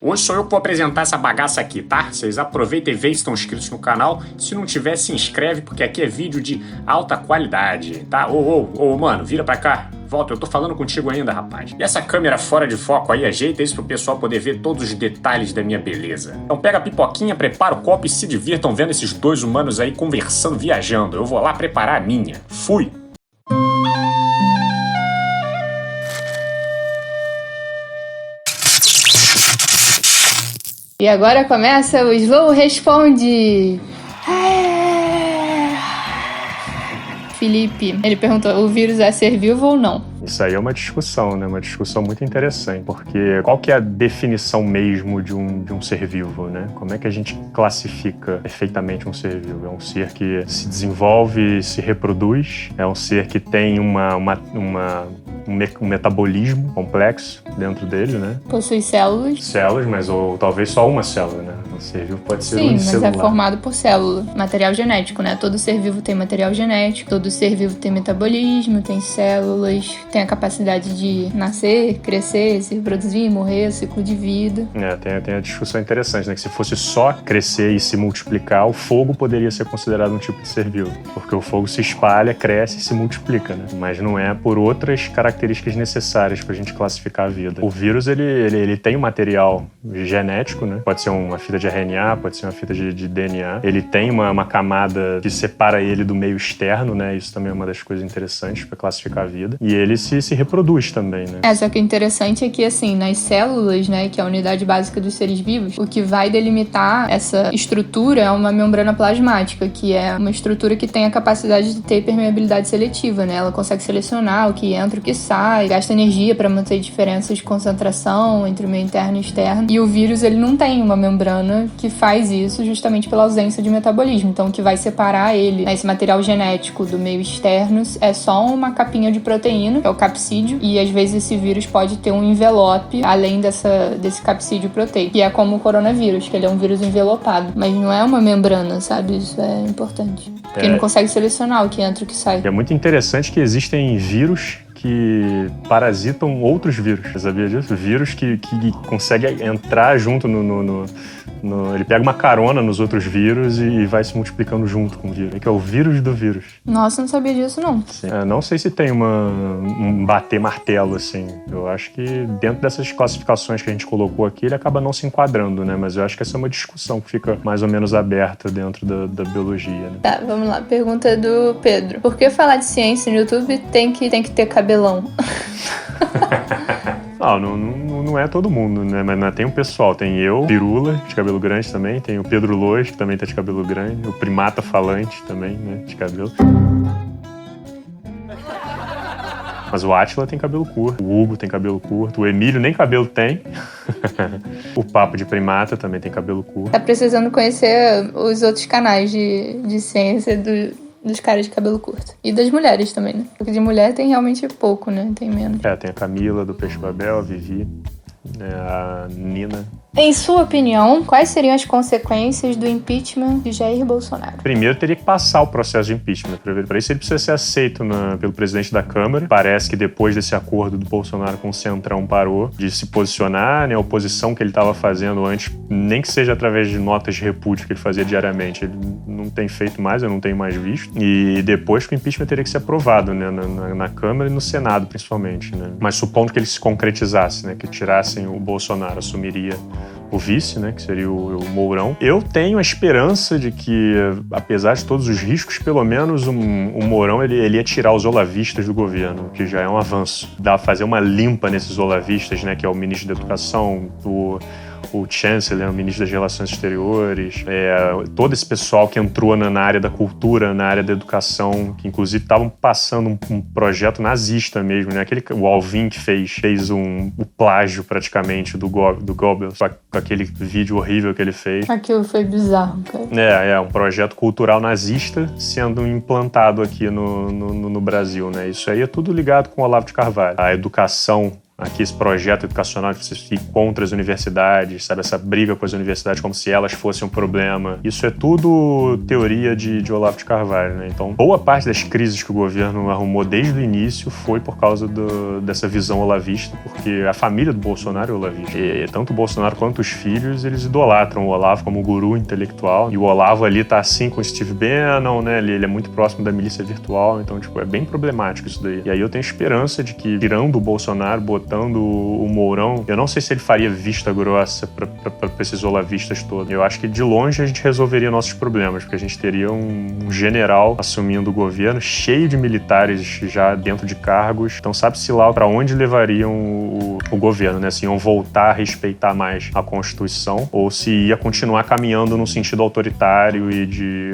Hoje sou eu que vou apresentar essa bagaça aqui, tá? Vocês aproveitem e vejam se estão inscritos no canal. Se não tiver, se inscreve, porque aqui é vídeo de alta qualidade, tá? Mano, vira pra cá. Volta, eu tô falando contigo ainda, rapaz. E essa câmera fora de foco aí, ajeita isso pro pessoal poder ver todos os detalhes da minha beleza. Então pega a pipoquinha, prepara o copo e se divirtam vendo esses dois humanos aí conversando, viajando. Eu vou lá preparar a minha. Fui! E agora começa o Slow Responde. Felipe, ele perguntou, o vírus é ser vivo ou não? Isso aí é uma discussão, né? Uma discussão muito interessante, porque qual que é a definição mesmo de um ser vivo, né? Como é que a gente classifica perfeitamente um ser vivo? É um ser que se desenvolve, se reproduz? É um ser que tem um metabolismo complexo dentro dele, né? Possui células. Células, mas ou talvez só uma célula, né? Um ser vivo pode ser unicelular. Sim, mas é formado por célula. Material genético, né? Todo ser vivo tem material genético, todo ser vivo tem metabolismo, tem células, tem a capacidade de nascer, crescer, se reproduzir, morrer, ciclo de vida. Tem a discussão interessante, né? Que se fosse só crescer e se multiplicar, o fogo poderia ser considerado um tipo de ser vivo. Porque o fogo se espalha, cresce e se multiplica, né? Mas não é por outras características necessárias pra gente classificar a vida. O vírus, ele tem um material genético, né? Pode ser uma fita de RNA, pode ser uma fita de DNA. Ele tem uma camada que separa ele do meio externo, né? Isso também é uma das coisas interessantes para classificar a vida. E ele se reproduz também, né? Só que o interessante é que, assim, nas células, né, que é a unidade básica dos seres vivos, o que vai delimitar essa estrutura é uma membrana plasmática, que é uma estrutura que tem a capacidade de ter permeabilidade seletiva, né? Ela consegue selecionar o que entra e o que sai, gasta energia para manter diferenças de concentração entre o meio interno e externo. E o vírus, ele não tem uma membrana que faz isso justamente pela ausência de metabolismo. Então, o que vai separar ele, né, esse material genético do meio externo, é só uma capinha de proteína, que é o capsídeo, e às vezes esse vírus pode ter um envelope além desse capsídeo proteico, que é como o coronavírus, que ele é um vírus envelopado, mas não é uma membrana, sabe? Isso é importante. Porque ele não consegue selecionar o que entra e o que sai. É muito interessante que existem vírus que parasitam outros vírus. Você sabia disso? Vírus que consegue entrar junto ele pega uma carona nos outros vírus e vai se multiplicando junto com o vírus. Que é o vírus do vírus. Nossa, não sabia disso, não. Não sei se tem um bater martelo, assim. Eu acho que dentro dessas classificações que a gente colocou aqui, ele acaba não se enquadrando, né? Mas eu acho que essa é uma discussão que fica mais ou menos aberta dentro da biologia, né? Tá, vamos lá. Pergunta do Pedro. Por que falar de ciência no YouTube tem que ter cabelão? Não é todo mundo, né? Mas tem um pessoal. Tem eu, Pirula, de cabelo grande também. Tem o Pedro Lois, que também tá de cabelo grande. O Primata Falante também, né? De cabelo. Mas o Átila tem cabelo curto, o Hugo tem cabelo curto, o Emílio nem cabelo tem. O Papo de Primata também tem cabelo curto. Tá precisando conhecer os outros canais de ciência dos caras de cabelo curto. E das mulheres também, né? Porque de mulher tem realmente pouco, né? Tem menos. Tem a Camila, do Peixe Babel, a Vivi, a Nina. Em sua opinião, quais seriam as consequências do impeachment de Jair Bolsonaro? Primeiro, teria que passar o processo de impeachment. Para isso, ele precisa ser aceito pelo presidente da Câmara. Parece que depois desse acordo do Bolsonaro com o Centrão parou de se posicionar, né? A oposição que ele estava fazendo antes, nem que seja através de notas de repúdio que ele fazia diariamente, ele não tem feito mais, eu não tenho mais visto. E depois que o impeachment teria que ser aprovado, né? Na Câmara e no Senado, principalmente, né? Mas supondo que ele se concretizasse, né? Que tirassem o Bolsonaro, assumiria o vice, né, que seria o Mourão. Eu tenho a esperança de que, apesar de todos os riscos, pelo menos o Mourão ele ia tirar os olavistas do governo, que já é um avanço. Dá pra fazer uma limpa nesses olavistas, né, que é o ministro da Educação, o Chancellor, o ministro das Relações Exteriores, todo esse pessoal que entrou na área da cultura, na área da educação, que inclusive estavam passando um projeto nazista mesmo, né? O Alvin que fez o plágio praticamente do Goebbels, com aquele vídeo horrível que ele fez. Aquilo foi bizarro, cara. Um projeto cultural nazista sendo implantado aqui no Brasil, né? Isso aí é tudo ligado com o Olavo de Carvalho. A educação aqui esse projeto educacional de você ir contra as universidades, sabe? Essa briga com as universidades como se elas fossem um problema. Isso é tudo teoria de Olavo de Carvalho, né? Então, boa parte das crises que o governo arrumou desde o início foi por causa dessa visão olavista, porque a família do Bolsonaro é olavista. E tanto o Bolsonaro quanto os filhos, eles idolatram o Olavo como guru intelectual. E o Olavo ali tá assim com o Steve Bannon, né? Ele é muito próximo da milícia virtual, então, tipo, é bem problemático isso daí. E aí eu tenho esperança de que, tirando o Bolsonaro, botando o Mourão, eu não sei se ele faria vista grossa pra esses olavistas todos. Eu acho que de longe a gente resolveria nossos problemas, porque a gente teria um general assumindo o governo, cheio de militares já dentro de cargos. Então sabe-se lá para onde levariam o governo, né? Se iam voltar a respeitar mais a Constituição ou se ia continuar caminhando num sentido autoritário e de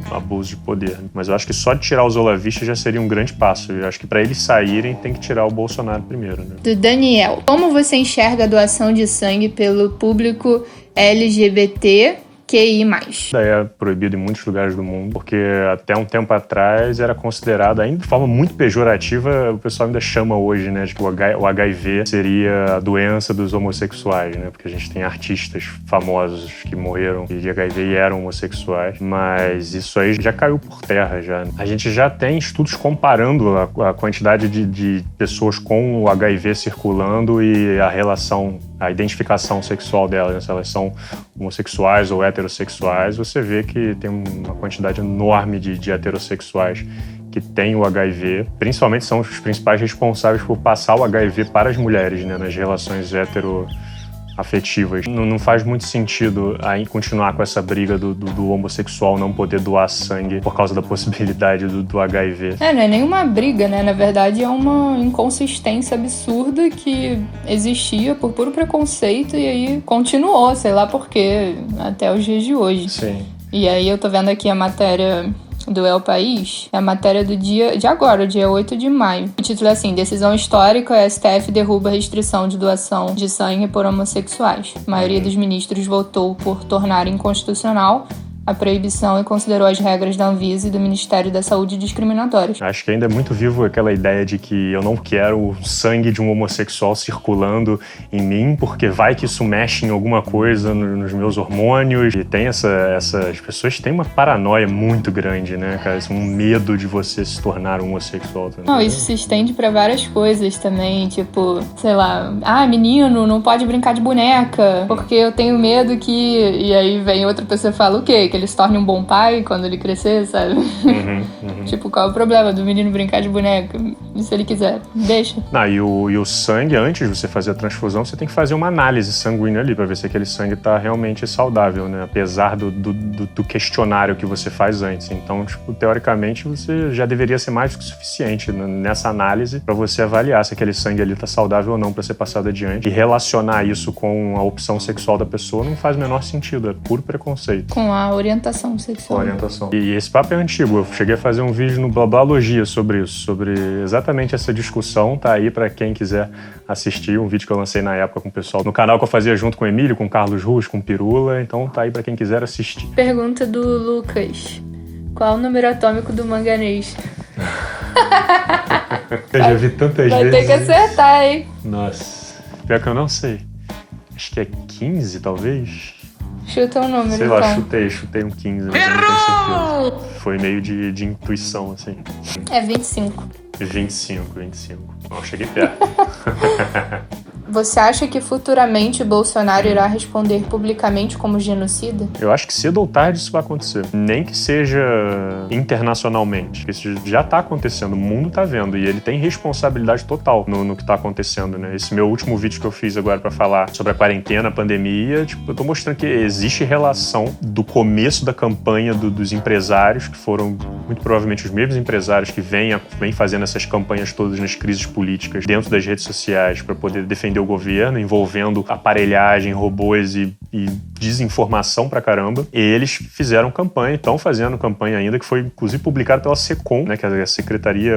abuso de poder. Mas eu acho que só de tirar os olavistas já seria um grande passo. Eu acho que para eles saírem tem que tirar o Bolsonaro primeiro, né? Do Daniel. Como você enxerga a doação de sangue pelo público LGBT QI+. É proibido em muitos lugares do mundo, porque até um tempo atrás era considerado, ainda de forma muito pejorativa, o pessoal ainda chama hoje, né, de que o HIV seria a doença dos homossexuais, né, porque a gente tem artistas famosos que morreram de HIV e eram homossexuais, mas isso aí já caiu por terra, já. A gente já tem estudos comparando a quantidade de pessoas com o HIV circulando e a relação, a identificação sexual delas, né, se elas são homossexuais ou heterossexuais, você vê que tem uma quantidade enorme de heterossexuais que têm o HIV, principalmente são os principais responsáveis por passar o HIV para as mulheres, né, nas relações heteroafetivas. Não faz muito sentido aí continuar com essa briga do homossexual não poder doar sangue por causa da possibilidade do HIV. Não é nenhuma briga, né? Na verdade, é uma inconsistência absurda que existia por puro preconceito e aí continuou, sei lá por quê, até os dias de hoje. Sim. E aí eu tô vendo aqui a matéria do El País, é a matéria do dia de agora, dia 8 de maio. O título é assim: decisão histórica, o STF derruba a restrição de doação de sangue por homossexuais. A maioria dos ministros votou por tornar inconstitucional a proibição e considerou as regras da Anvisa e do Ministério da Saúde discriminatórias. Acho que ainda é muito vivo aquela ideia de que eu não quero o sangue de um homossexual circulando em mim, porque vai que isso mexe em alguma coisa nos meus hormônios. E tem essas pessoas têm uma paranoia muito grande, né, cara? Um medo de você se tornar um homossexual também. Não, isso se estende pra várias coisas também, tipo, sei lá, menino, não pode brincar de boneca, porque eu tenho medo que... E aí vem outra pessoa e fala o quê? Que ele se torne um bom pai quando ele crescer, sabe? Tipo, qual é o problema do menino brincar de boneca? E se ele quiser, deixa. E o sangue, antes de você fazer a transfusão, você tem que fazer uma análise sanguínea ali pra ver se aquele sangue tá realmente saudável, né? Apesar do questionário que você faz antes. Então, tipo, teoricamente, você já deveria ser mais do que suficiente nessa análise pra você avaliar se aquele sangue ali tá saudável ou não pra ser passado adiante. E relacionar isso com a opção sexual da pessoa não faz o menor sentido, é puro preconceito. Com a orientação sexual. Orientação. E esse papo é antigo. Eu cheguei a fazer um vídeo no Blablalogia sobre isso, sobre exatamente essa discussão. Tá aí pra quem quiser assistir. Um vídeo que eu lancei na época com o pessoal no canal que eu fazia junto com o Emílio, com o Carlos Ruas, com o Pirula. Então tá aí pra quem quiser assistir. Pergunta do Lucas: qual o número atômico do manganês? Eu já vi tantas vezes. Vai ter que acertar, hein? Nossa. Pior que eu não sei. Acho que é 15, talvez. Chuta um número, sei lá, então. chutei um 15. Mas eu não tenho certeza. Foi meio de intuição, assim. É 25. 25. Bom, cheguei perto. Você acha que futuramente Bolsonaro irá responder publicamente como genocida? Eu acho que cedo ou tarde isso vai acontecer. Nem que seja internacionalmente. Isso já tá acontecendo, o mundo tá vendo. E ele tem responsabilidade total no que tá acontecendo, né? Esse meu último vídeo que eu fiz agora pra falar sobre a quarentena, a pandemia, tipo, eu tô mostrando que existe relação do começo da campanha dos empresários, que foram muito provavelmente os mesmos empresários que vêm fazendo essas campanhas todas nas crises políticas dentro das redes sociais pra poder defender o governo, envolvendo aparelhagem, robôs e desinformação pra caramba. E eles fizeram campanha, estão fazendo campanha ainda, que foi inclusive publicada pela SECOM, né, que é a Secretaria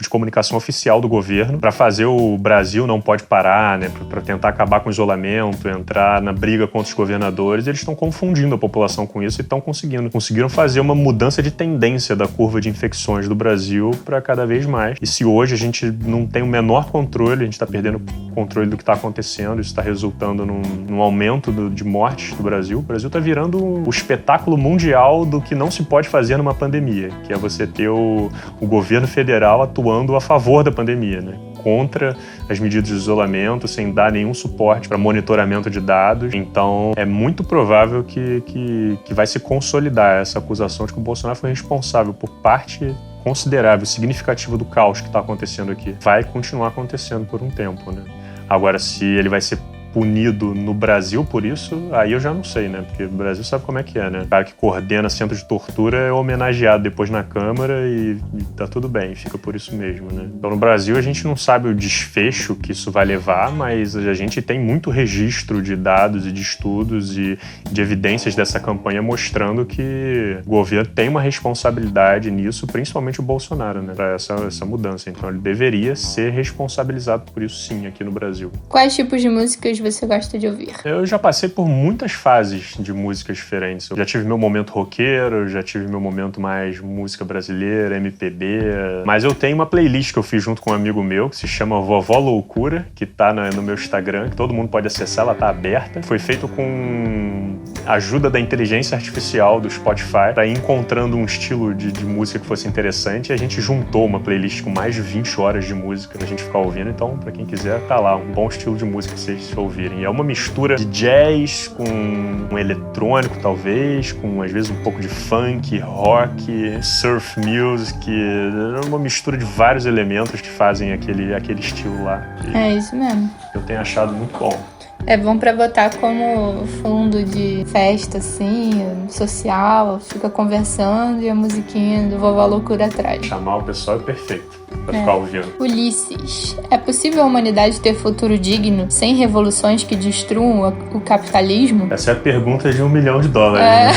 de Comunicação Oficial do Governo, para fazer o Brasil não pode parar, né, para tentar acabar com o isolamento, entrar na briga contra os governadores. Eles estão confundindo a população com isso e estão conseguiram fazer uma mudança de tendência da curva de infecções do Brasil para cada vez mais. E se hoje a gente não tem o menor controle, a gente está perdendo o controle do que está acontecendo, isso está resultando num aumento de mortes do Brasil. O Brasil está virando o espetáculo mundial do que não se pode fazer numa pandemia, que é você ter o governo federal atuando a favor da pandemia, né? Contra as medidas de isolamento, sem dar nenhum suporte para monitoramento de dados. Então, é muito provável que vai se consolidar essa acusação de que o Bolsonaro foi responsável por parte considerável, significativa do caos que está acontecendo aqui. Vai continuar acontecendo por um tempo, né? Agora, se ele vai ser punido no Brasil por isso, aí eu já não sei, né? Porque o Brasil sabe como é que é, né? O cara que coordena centro de tortura é homenageado depois na Câmara e tá tudo bem, fica por isso mesmo, né? Então no Brasil a gente não sabe o desfecho que isso vai levar, mas a gente tem muito registro de dados e de estudos e de evidências dessa campanha mostrando que o governo tem uma responsabilidade nisso, principalmente o Bolsonaro, né? Pra essa mudança. Então ele deveria ser responsabilizado por isso sim, aqui no Brasil. Quais tipos de músicas você gosta de ouvir? Eu já passei por muitas fases de músicas diferentes. Eu já tive meu momento roqueiro, já tive meu momento mais música brasileira, MPB. Mas eu tenho uma playlist que eu fiz junto com um amigo meu, que se chama Vovó Loucura, que tá no meu Instagram, que todo mundo pode acessar, ela tá aberta. Foi feito com ajuda da inteligência artificial do Spotify, pra ir encontrando um estilo de música que fosse interessante. E a gente juntou uma playlist com mais de 20 horas de música pra gente ficar ouvindo. Então, pra quem quiser, tá lá, um bom estilo de música que vocês ouvirem. É uma mistura de jazz com um eletrônico, talvez, com às vezes um pouco de funk, rock, surf music. É uma mistura de vários elementos que fazem aquele estilo lá. É isso mesmo. Eu tenho achado muito bom. É bom pra botar como fundo de festa, assim, social, fica conversando e a musiquinha do Vovó Loucura atrás. Chamar o pessoal é perfeito pra ficar ouvindo. Ulisses, é possível a humanidade ter futuro digno sem revoluções que destruam o capitalismo? Essa é a pergunta de $1 milhão, né?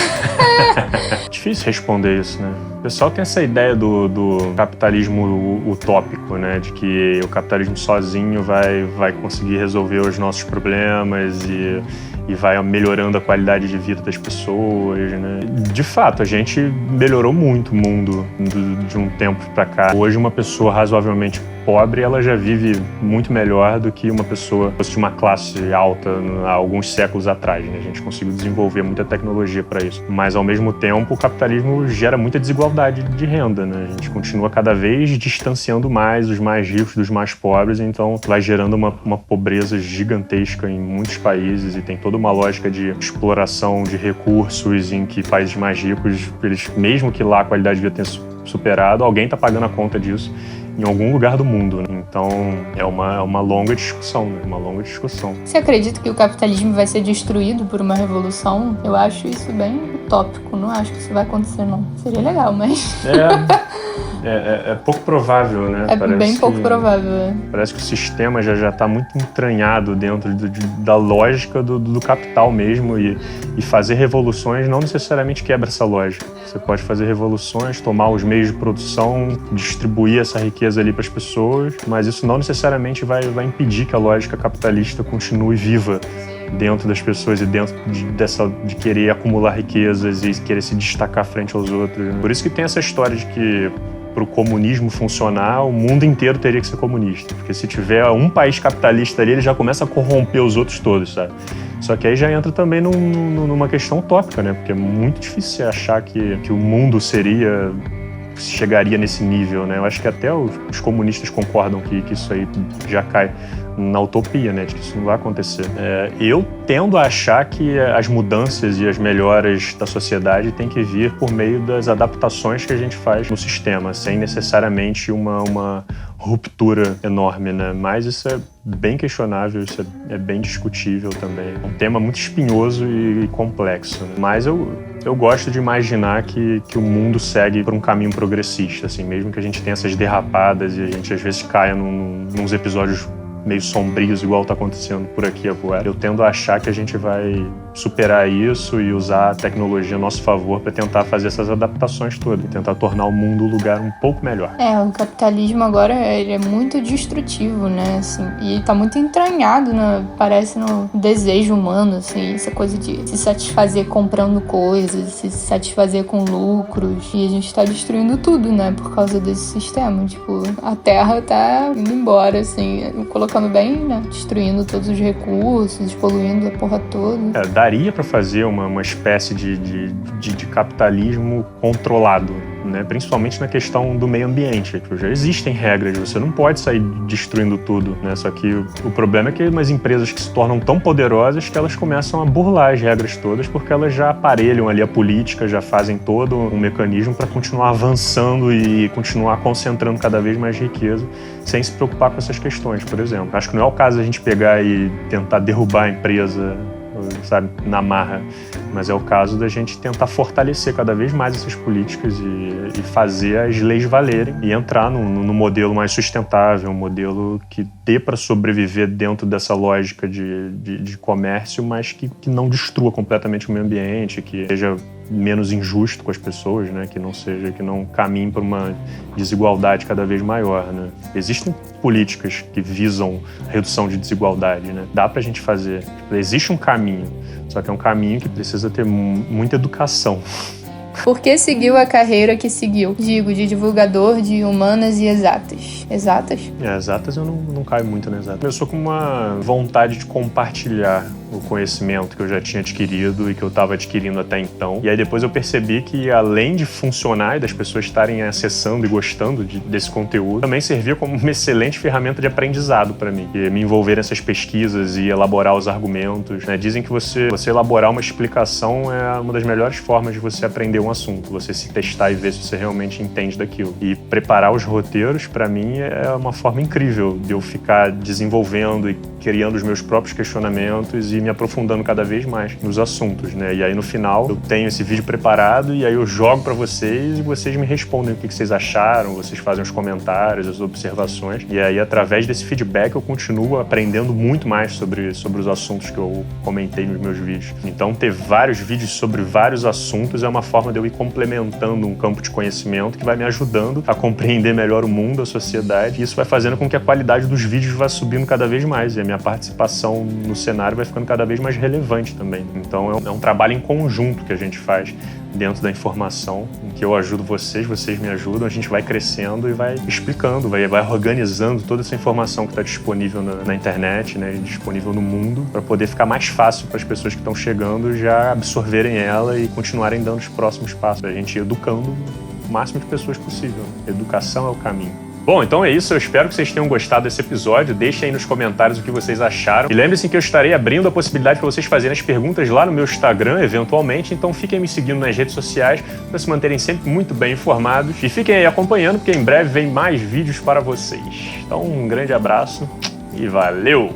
Difícil responder isso, né? O pessoal tem essa ideia do capitalismo utópico, né? De que o capitalismo sozinho vai conseguir resolver os nossos problemas e vai melhorando a qualidade de vida das pessoas, né? De fato, a gente melhorou muito o mundo de um tempo pra cá. Hoje, uma pessoa razoavelmente pobre, ela já vive muito melhor do que uma pessoa de uma classe alta há alguns séculos atrás, né? A gente conseguiu desenvolver muita tecnologia para isso. Mas, ao mesmo tempo, o capitalismo gera muita desigualdade de renda, né? A gente continua cada vez distanciando mais os mais ricos dos mais pobres, então vai gerando uma pobreza gigantesca em muitos países e tem toda uma lógica de exploração de recursos em que países mais ricos, eles, mesmo que lá a qualidade de vida tenha superado, alguém está pagando a conta disso em algum lugar do mundo, né? Então é uma longa discussão, né? Uma longa discussão. Você acredita que o capitalismo vai ser destruído por uma revolução? Eu acho isso bem utópico, não acho que isso vai acontecer, não. Seria legal, mas... É pouco provável, né? Parece bem pouco provável. Parece que o sistema já está muito entranhado dentro da lógica do capital mesmo e fazer revoluções não necessariamente quebra essa lógica. Você pode fazer revoluções, tomar os meios de produção, distribuir essa riqueza ali para as pessoas, mas isso não necessariamente vai impedir que a lógica capitalista continue viva dentro das pessoas e dentro de querer acumular riquezas e querer se destacar frente aos outros. Por isso que tem essa história de que para o comunismo funcionar, o mundo inteiro teria que ser comunista. Porque se tiver um país capitalista ali, ele já começa a corromper os outros todos, sabe? Só que aí já entra também numa questão utópica, né? Porque é muito difícil achar que o mundo chegaria nesse nível, né? Eu acho que até os comunistas concordam que isso aí já cai na utopia, né? De que isso não vai acontecer. Eu tendo a achar que as mudanças e as melhoras da sociedade têm que vir por meio das adaptações que a gente faz no sistema, sem necessariamente uma ruptura enorme, né? Mas isso é bem questionável, isso é bem discutível também. É um tema muito espinhoso e complexo, né? Mas eu gosto de imaginar que o mundo segue por um caminho progressista, assim, mesmo que a gente tenha essas derrapadas e a gente às vezes caia nos episódios meio sombrios, igual tá acontecendo por aqui agora. Eu tendo a achar que a gente vai superar isso e usar a tecnologia a nosso favor para tentar fazer essas adaptações todas, e tentar tornar o mundo um lugar um pouco melhor. O capitalismo agora ele é muito destrutivo, né, assim, e tá muito entranhado, parece no desejo humano, assim, essa coisa de se satisfazer comprando coisas, se satisfazer com lucros, e a gente tá destruindo tudo, né, por causa desse sistema, tipo, a Terra tá indo embora, assim, colocando bem, né, destruindo todos os recursos, poluindo a porra toda. Daria para fazer uma espécie de capitalismo controlado, né? Principalmente na questão do meio ambiente. Tipo, já existem regras, você não pode sair destruindo tudo, né? Só que o problema é que umas empresas que se tornam tão poderosas que elas começam a burlar as regras todas porque elas já aparelham ali a política, já fazem todo um mecanismo para continuar avançando e continuar concentrando cada vez mais riqueza sem se preocupar com essas questões, por exemplo. Acho que não é o caso a gente pegar e tentar derrubar a empresa, sabe, na marra, mas é o caso da gente tentar fortalecer cada vez mais essas políticas e fazer as leis valerem e entrar no modelo mais sustentável, um modelo que dê para sobreviver dentro dessa lógica de comércio, mas que não destrua completamente o meio ambiente, que seja menos injusto com as pessoas, né? Que não caminhe para uma desigualdade cada vez maior, né? Existem políticas que visam redução de desigualdade, né? Dá pra gente fazer. Existe um caminho, só que é um caminho que precisa ter muita educação. Por que seguiu a carreira que seguiu? Digo, de divulgador de humanas e exatas. Exatas? Exatas eu não caio muito nas exatas. Eu sou com uma vontade de compartilhar o conhecimento que eu já tinha adquirido e que eu estava adquirindo até então. E aí depois eu percebi que, além de funcionar e das pessoas estarem acessando e gostando desse conteúdo, também servia como uma excelente ferramenta de aprendizado para mim. E me envolver nessas pesquisas e elaborar os argumentos, né? Dizem que você elaborar uma explicação é uma das melhores formas de você aprender um assunto, você se testar e ver se você realmente entende daquilo. E preparar os roteiros, para mim, é uma forma incrível de eu ficar desenvolvendo e criando os meus próprios questionamentos e me aprofundando cada vez mais nos assuntos, né? E aí, no final, eu tenho esse vídeo preparado e aí eu jogo para vocês e vocês me respondem o que vocês acharam, vocês fazem os comentários, as observações. E aí, através desse feedback, eu continuo aprendendo muito mais sobre os assuntos que eu comentei nos meus vídeos. Então, ter vários vídeos sobre vários assuntos é uma forma de eu ir complementando um campo de conhecimento que vai me ajudando a compreender melhor o mundo, a sociedade, e isso vai fazendo com que a qualidade dos vídeos vá subindo cada vez mais e a minha participação no cenário vai ficando cada vez mais relevante também. Então é um trabalho em conjunto que a gente faz dentro da informação, em que eu ajudo vocês me ajudam, a gente vai crescendo e vai explicando, vai organizando toda essa informação que está disponível na internet, né, disponível no mundo, para poder ficar mais fácil para as pessoas que estão chegando já absorverem ela e continuarem dando os próximos passos, a gente ir educando o máximo de pessoas possível. Educação é o caminho. Bom, então é isso. Eu espero que vocês tenham gostado desse episódio. Deixem aí nos comentários o que vocês acharam. E lembre-se que eu estarei abrindo a possibilidade para vocês fazerem as perguntas lá no meu Instagram, eventualmente. Então fiquem me seguindo nas redes sociais para se manterem sempre muito bem informados. E fiquem aí acompanhando, porque em breve vem mais vídeos para vocês. Então um grande abraço e valeu!